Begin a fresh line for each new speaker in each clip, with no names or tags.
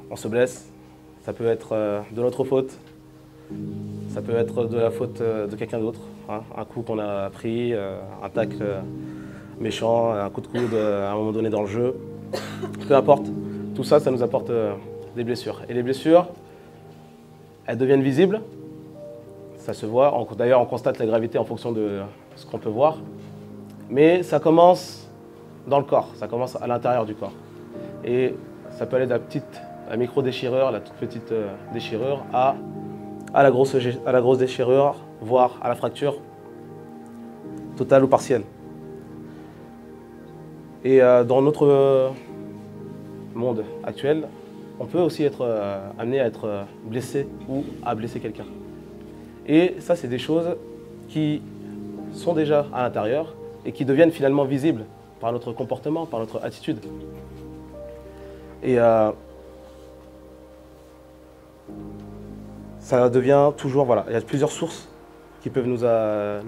On se blesse, ça peut être de notre faute, ça peut être de la faute de quelqu'un d'autre, hein. Un coup qu'on a pris, un tacle méchant, un coup de coude à un moment donné dans le jeu, peu importe, tout ça, ça nous apporte des blessures. Et les blessures, elles deviennent visibles, ça se voit, d'ailleurs on constate la gravité en fonction de ce qu'on peut voir, mais ça commence dans le corps, ça commence à l'intérieur du corps. Et ça peut aller de la micro-déchirure, la toute petite déchirure, à la grosse déchirure, voire à la fracture totale ou partielle. Et dans notre monde actuel, on peut aussi être amené à être blessé ou à blesser quelqu'un. Et ça, c'est des choses qui sont déjà à l'intérieur et qui deviennent finalement visibles par notre comportement, par notre attitude. Et ça devient toujours, voilà, il y a plusieurs sources qui peuvent nous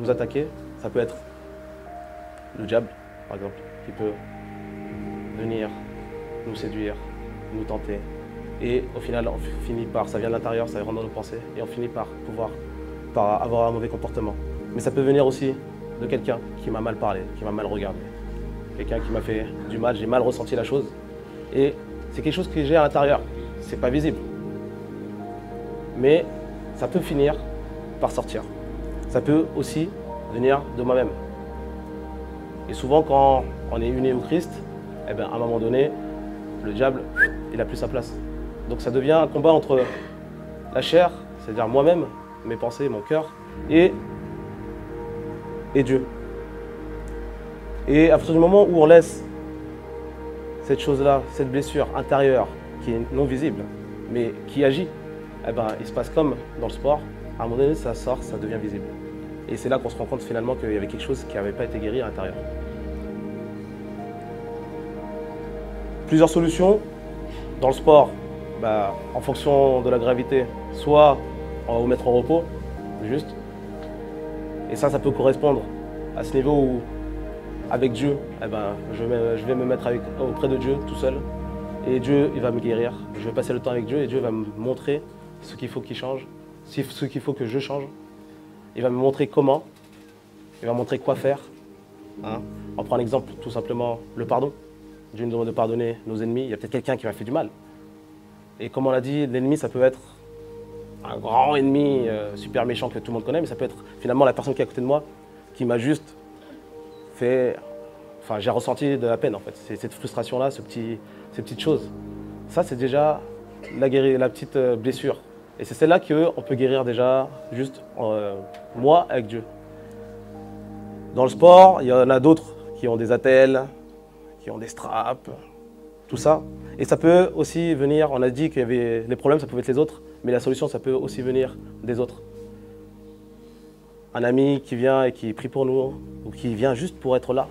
attaquer. Ça peut être le diable, par exemple, qui peut venir nous séduire, nous tenter. Et au final, on finit par, ça vient de l'intérieur, ça rentre dans nos pensées, et on finit par pouvoir avoir un mauvais comportement. Mais ça peut venir aussi de quelqu'un qui m'a mal parlé, qui m'a mal regardé. Quelqu'un qui m'a fait du mal, j'ai mal ressenti la chose. Et c'est quelque chose que j'ai à l'intérieur, c'est pas visible. Mais ça peut finir par sortir. Ça peut aussi venir de moi-même. Et souvent, quand on est uni au Christ, eh bien, à un moment donné, le diable, il n'a plus sa place. Donc ça devient un combat entre la chair, c'est-à-dire moi-même, mes pensées, mon cœur, et Dieu. Et à partir du moment où on laisse cette chose-là, cette blessure intérieure, qui est non visible, mais qui agit, eh ben, il se passe comme dans le sport, à un moment donné, ça sort, ça devient visible. Et c'est là qu'on se rend compte finalement qu'il y avait quelque chose qui n'avait pas été guéri à l'intérieur. Plusieurs solutions. Dans le sport, en fonction de la gravité, soit on va vous mettre en repos, juste. Et ça peut correspondre à ce niveau où, avec Dieu, eh ben, je vais me mettre auprès de Dieu tout seul. Et Dieu, il va me guérir. Je vais passer le temps avec Dieu et Dieu va me montrer ce qu'il faut qu'il change, ce qu'il faut que je change. Il va me montrer comment, il va me montrer quoi faire. Hein. On prend l'exemple tout simplement, le pardon. Dieu nous demande de pardonner nos ennemis. Il y a peut-être quelqu'un qui m'a fait du mal. Et comme on l'a dit, l'ennemi, ça peut être un grand ennemi super méchant que tout le monde connaît, mais ça peut être finalement la personne qui est à côté de moi, qui m'a juste fait... Enfin, j'ai ressenti de la peine, en fait. C'est cette frustration-là, ces petites choses. Ça, c'est déjà la petite blessure. Et c'est celle-là qu'on peut guérir déjà, juste moi, avec Dieu. Dans le sport, il y en a d'autres qui ont des attelles, qui ont des straps, tout ça. Et ça peut aussi venir, on a dit qu'il y avait les problèmes, ça pouvait être les autres, mais la solution, ça peut aussi venir des autres. Un ami qui vient et qui prie pour nous, ou qui vient juste pour être là,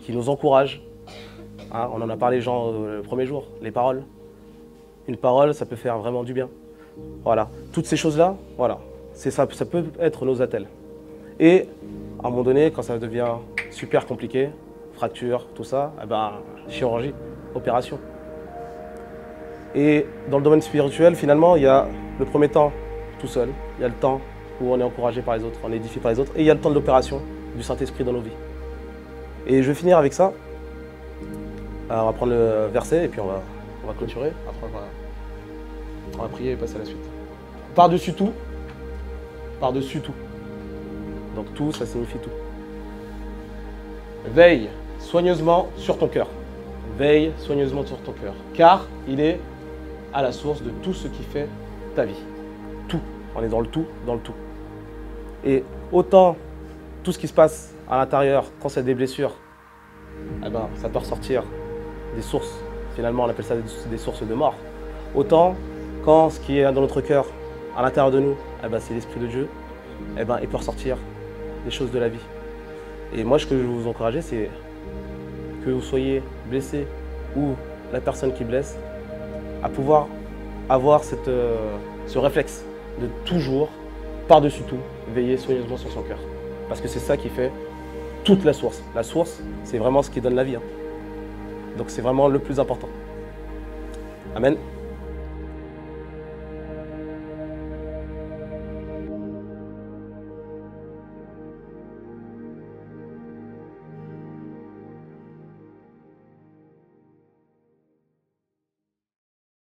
qui nous encourage. Hein, on en a parlé, Jean, le premier jour, les paroles. Une parole, ça peut faire vraiment du bien. Voilà, toutes ces choses-là, voilà, ça peut être nos attelles. Et à un moment donné, quand ça devient super compliqué, fracture, tout ça, eh ben, chirurgie, opération. Et dans le domaine spirituel, finalement, il y a le premier temps tout seul, il y a le temps où on est encouragé par les autres, on est édifié par les autres, et il y a le temps de l'opération du Saint-Esprit dans nos vies. Et je vais finir avec ça. Alors, on va prendre le verset et puis on va clôturer. Après, on va prier et passer à la suite. Par-dessus tout. Donc tout, ça signifie tout. Veille soigneusement sur ton cœur. Veille soigneusement sur ton cœur. Car il est à la source de tout ce qui fait ta vie. Tout. On est dans le tout, dans le tout. Et autant tout ce qui se passe à l'intérieur, quand c'est des blessures, eh ben, ça peut ressortir des sources. Finalement, on appelle ça des sources de mort. Autant quand ce qui est dans notre cœur, à l'intérieur de nous, eh ben, c'est l'Esprit de Dieu, eh ben, il peut ressortir des choses de la vie. Et moi, ce que je veux vous encourager, c'est que vous soyez blessé ou la personne qui blesse, à pouvoir avoir ce réflexe de toujours, par-dessus tout, veiller soigneusement sur son cœur. Parce que c'est ça qui fait toute la source. La source, c'est vraiment ce qui donne la vie. Hein. Donc c'est vraiment le plus important. Amen.